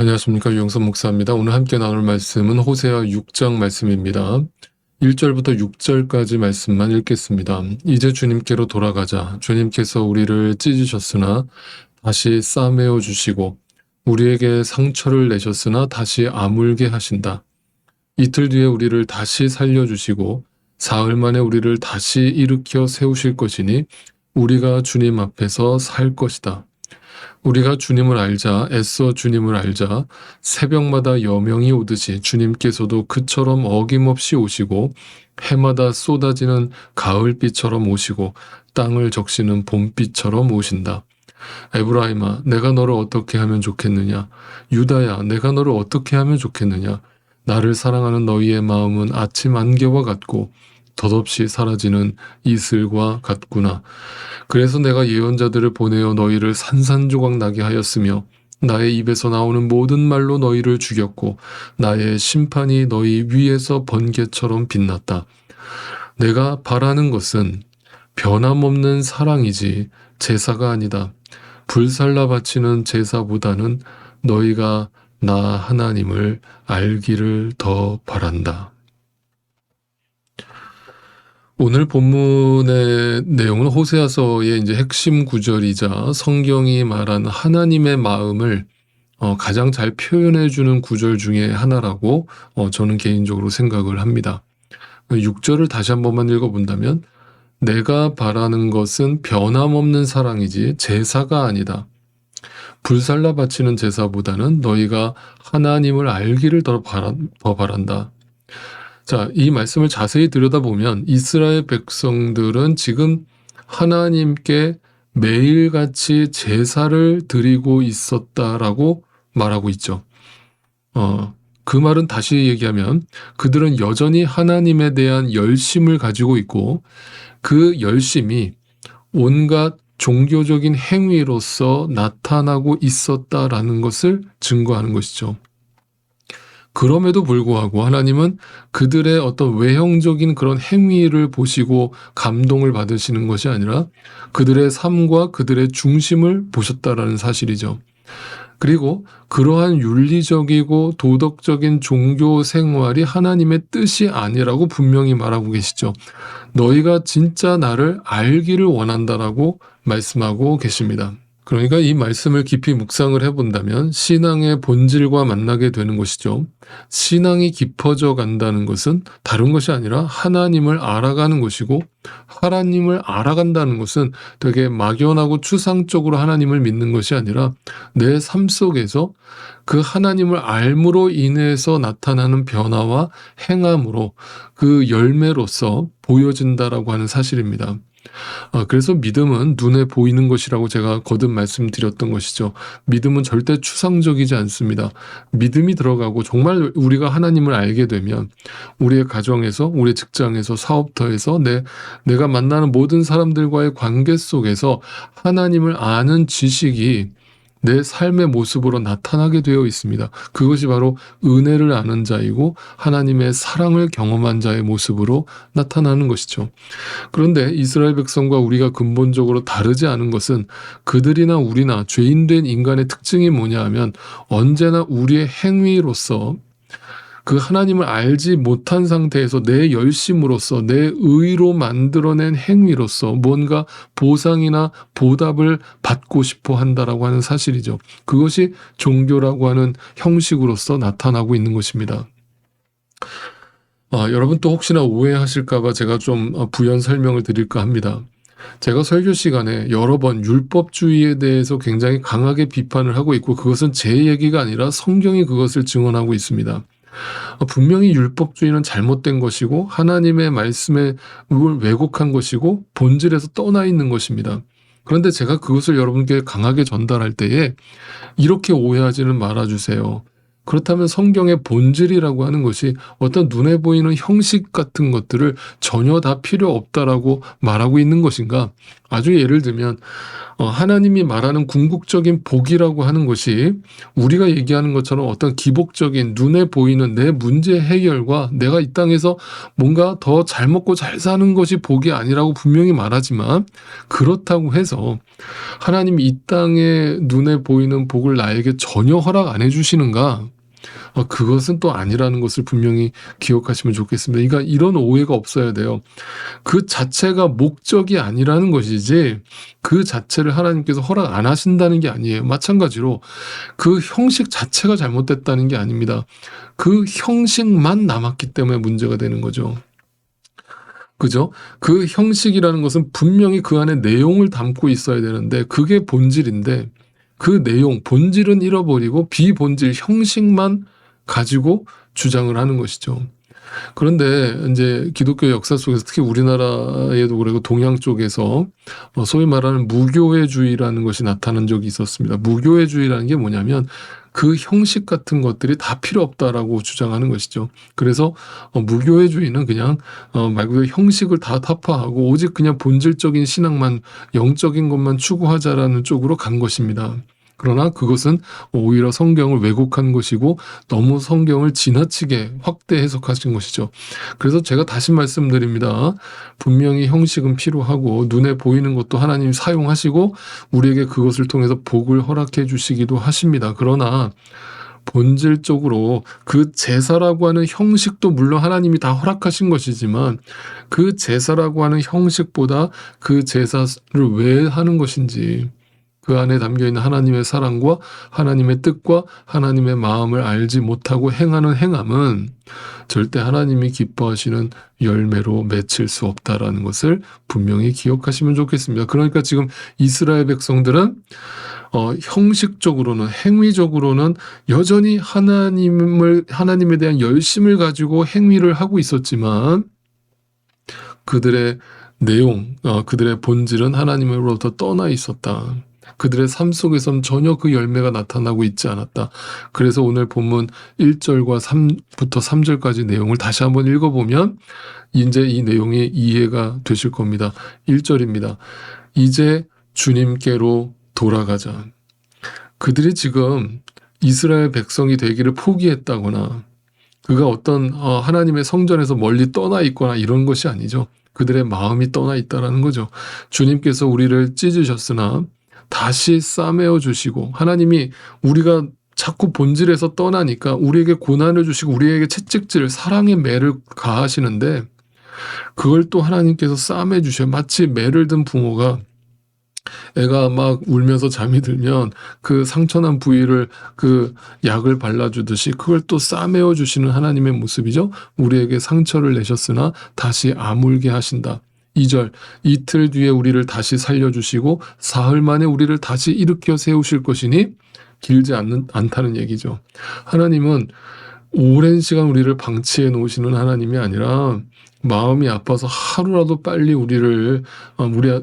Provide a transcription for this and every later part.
안녕하십니까. 유영선 목사입니다. 오늘 함께 나눌 말씀은 호세아 6장 말씀입니다. 1절부터 6절까지 말씀만 읽겠습니다. 이제 주님께로 돌아가자. 주님께서 우리를 찢으셨으나 다시 싸매어 주시고 우리에게 상처를 내셨으나 다시 아물게 하신다. 이틀 뒤에 우리를 다시 살려주시고 사흘 만에 우리를 다시 일으켜 세우실 것이니 우리가 주님 앞에서 살 것이다. 우리가 주님을 알자, 애써 주님을 알자. 새벽마다 여명이 오듯이 주님께서도 그처럼 어김없이 오시고 해마다 쏟아지는 가을비처럼 오시고 땅을 적시는 봄비처럼 오신다. 에브라임아, 내가 너를 어떻게 하면 좋겠느냐? 유다야, 내가 너를 어떻게 하면 좋겠느냐? 나를 사랑하는 너희의 마음은 아침 안개와 같고 덧없이 사라지는 이슬과 같구나. 그래서 내가 예언자들을 보내어 너희를 산산조각 나게 하였으며 나의 입에서 나오는 모든 말로 너희를 죽였고 나의 심판이 너희 위에서 번개처럼 빛났다. 내가 바라는 것은 변함없는 사랑이지 제사가 아니다. 불살라 바치는 제사보다는 너희가 나 하나님을 알기를 더 바란다. 오늘 본문의 내용은 호세아서의 이제 핵심 구절이자 성경이 말하는 하나님의 마음을 가장 잘 표현해주는 구절 중에 하나라고 저는 개인적으로 생각을 합니다. 6절을 다시 한 번만 읽어본다면 내가 바라는 것은 변함없는 사랑이지 제사가 아니다. 불살라 바치는 제사보다는 너희가 하나님을 알기를 더 바란다. 자, 이 말씀을 자세히 들여다보면 이스라엘 백성들은 지금 하나님께 매일같이 제사를 드리고 있었다라고 말하고 있죠. 그 말은 다시 얘기하면 그들은 여전히 하나님에 대한 열심을 가지고 있고 그 열심이 온갖 종교적인 행위로서 나타나고 있었다라는 것을 증거하는 것이죠. 그럼에도 불구하고 하나님은 그들의 어떤 외형적인 그런 행위를 보시고 감동을 받으시는 것이 아니라 그들의 삶과 그들의 중심을 보셨다라는 사실이죠. 그리고 그러한 윤리적이고 도덕적인 종교 생활이 하나님의 뜻이 아니라고 분명히 말하고 계시죠. 너희가 진짜 나를 알기를 원한다라고 말씀하고 계십니다. 그러니까 이 말씀을 깊이 묵상을 해본다면 신앙의 본질과 만나게 되는 것이죠. 신앙이 깊어져 간다는 것은 다른 것이 아니라 하나님을 알아가는 것이고 하나님을 알아간다는 것은 되게 막연하고 추상적으로 하나님을 믿는 것이 아니라 내 삶 속에서 그 하나님을 알므로 인해서 나타나는 변화와 행함으로 그 열매로서 보여진다라고 하는 사실입니다. 그래서 믿음은 눈에 보이는 것이라고 제가 거듭 말씀드렸던 것이죠. 믿음은 절대 추상적이지 않습니다. 믿음이 들어가고 정말 우리가 하나님을 알게 되면 우리의 가정에서, 우리의 직장에서, 사업터에서 내가 만나는 모든 사람들과의 관계 속에서 하나님을 아는 지식이 내 삶의 모습으로 나타나게 되어 있습니다. 그것이 바로 은혜를 아는 자이고 하나님의 사랑을 경험한 자의 모습으로 나타나는 것이죠. 그런데 이스라엘 백성과 우리가 근본적으로 다르지 않은 것은 그들이나 우리나 죄인된 인간의 특징이 뭐냐 하면 언제나 우리의 행위로서 그 하나님을 알지 못한 상태에서 내 열심으로써 내 의로 만들어낸 행위로서 뭔가 보상이나 보답을 받고 싶어 한다라고 하는 사실이죠. 그것이 종교라고 하는 형식으로서 나타나고 있는 것입니다. 여러분 또 혹시나 오해하실까봐 제가 좀 부연 설명을 드릴까 합니다. 제가 설교 시간에 여러 번 율법주의에 대해서 굉장히 강하게 비판을 하고 있고 그것은 제 얘기가 아니라 성경이 그것을 증언하고 있습니다. 분명히 율법주의는 잘못된 것이고 하나님의 말씀을 왜곡한 것이고 본질에서 떠나 있는 것입니다. 그런데 제가 그것을 여러분께 강하게 전달할 때에 이렇게 오해하지는 말아주세요. 그렇다면 성경의 본질이라고 하는 것이 어떤 눈에 보이는 형식 같은 것들을 전혀 다 필요 없다라고 말하고 있는 것인가? 아주 예를 들면 하나님이 말하는 궁극적인 복이라고 하는 것이 우리가 얘기하는 것처럼 어떤 기복적인 눈에 보이는 내 문제 해결과 내가 이 땅에서 뭔가 더 잘 먹고 잘 사는 것이 복이 아니라고 분명히 말하지만, 그렇다고 해서 하나님이 이 땅에 눈에 보이는 복을 나에게 전혀 허락 안 해주시는가? 그것은 또 아니라는 것을 분명히 기억하시면 좋겠습니다. 그러니까 이런 오해가 없어야 돼요. 그 자체가 목적이 아니라는 것이지 그 자체를 하나님께서 허락 안 하신다는 게 아니에요. 마찬가지로 그 형식 자체가 잘못됐다는 게 아닙니다. 그 형식만 남았기 때문에 문제가 되는 거죠. 그죠? 그 형식이라는 것은 분명히 그 안에 내용을 담고 있어야 되는데 그게 본질인데, 그 내용, 본질은 잃어버리고 비본질, 형식만 가지고 주장을 하는 것이죠. 그런데 이제 기독교 역사 속에서 특히 우리나라에도 그렇고 동양 쪽에서 소위 말하는 무교회주의라는 것이 나타난 적이 있었습니다. 무교회주의라는 게 뭐냐면 그 형식 같은 것들이 다 필요 없다라고 주장하는 것이죠. 그래서 무교회주의는 그냥 말 그대로 형식을 다 타파하고 오직 그냥 본질적인 신앙만, 영적인 것만 추구하자라는 쪽으로 간 것입니다. 그러나 그것은 오히려 성경을 왜곡한 것이고 너무 성경을 지나치게 확대 해석하신 것이죠. 그래서 제가 다시 말씀드립니다. 분명히 형식은 필요하고 눈에 보이는 것도 하나님이 사용하시고 우리에게 그것을 통해서 복을 허락해 주시기도 하십니다. 그러나 본질적으로 그 제사라고 하는 형식도 물론 하나님이 다 허락하신 것이지만 그 제사라고 하는 형식보다 그 제사를 왜 하는 것인지, 그 안에 담겨있는 하나님의 사랑과 하나님의 뜻과 하나님의 마음을 알지 못하고 행하는 행함은 절대 하나님이 기뻐하시는 열매로 맺힐 수 없다라는 것을 분명히 기억하시면 좋겠습니다. 그러니까 지금 이스라엘 백성들은 형식적으로는, 행위적으로는 여전히 하나님에 대한 열심을 가지고 행위를 하고 있었지만 그들의 내용, 그들의 본질은 하나님으로부터 떠나 있었다. 그들의 삶 속에서는 전혀 그 열매가 나타나고 있지 않았다. 그래서 오늘 본문 1절과 3부터 3절까지 내용을 다시 한번 읽어보면 이제 이 내용이 이해가 되실 겁니다. 1절입니다. 이제 주님께로 돌아가자. 그들이 지금 이스라엘 백성이 되기를 포기했다거나 그가 어떤 하나님의 성전에서 멀리 떠나 있거나 이런 것이 아니죠. 그들의 마음이 떠나 있다라는 거죠. 주님께서 우리를 찢으셨으나 다시 싸매어 주시고, 하나님이 우리가 자꾸 본질에서 떠나니까 우리에게 고난을 주시고 우리에게 채찍질, 사랑의 매를 가하시는데 그걸 또 하나님께서 싸매 주셔요. 마치 매를 든 부모가 애가 막 울면서 잠이 들면 그 상처난 부위를 그 약을 발라주듯이 그걸 또 싸매어 주시는 하나님의 모습이죠. 우리에게 상처를 내셨으나 다시 아물게 하신다. 2절, 이틀 뒤에 우리를 다시 살려주시고 사흘 만에 우리를 다시 일으켜 세우실 것이니 길지 않다는 얘기죠. 하나님은 오랜 시간 우리를 방치해 놓으시는 하나님이 아니라 마음이 아파서 하루라도 빨리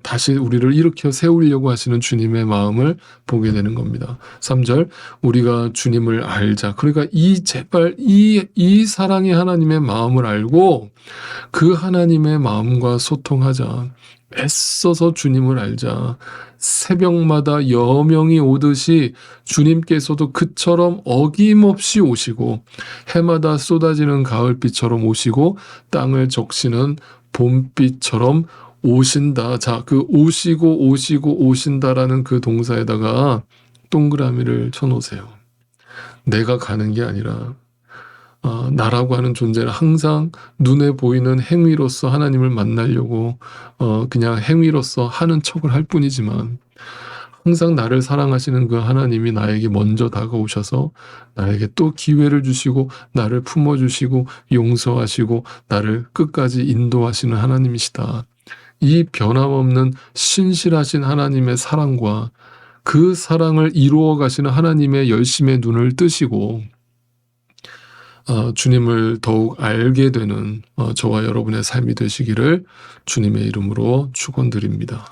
다시 우리를 일으켜 세우려고 하시는 주님의 마음을 보게 되는 겁니다. 3절, 우리가 주님을 알자. 그러니까 제발 이 사랑의 하나님의 마음을 알고 그 하나님의 마음과 소통하자. 애써서 주님을 알자. 새벽마다 여명이 오듯이 주님께서도 그처럼 어김없이 오시고 해마다 쏟아지는 가을비처럼 오시고 땅을 적시는 봄비처럼 오신다. 자, 그 오시고 오신다라는 그 동사에다가 동그라미를 쳐놓으세요. 내가 가는 게 아니라 나라고 하는 존재는 항상 눈에 보이는 행위로서 하나님을 만나려고 그냥 행위로서 하는 척을 할 뿐이지만 항상 나를 사랑하시는 그 하나님이 나에게 먼저 다가오셔서 나에게 또 기회를 주시고 나를 품어주시고 용서하시고 나를 끝까지 인도하시는 하나님이시다. 이 변함없는 신실하신 하나님의 사랑과 그 사랑을 이루어 가시는 하나님의 열심의 눈을 뜨시고 주님을 더욱 알게 되는 저와 여러분의 삶이 되시기를 주님의 이름으로 축원드립니다.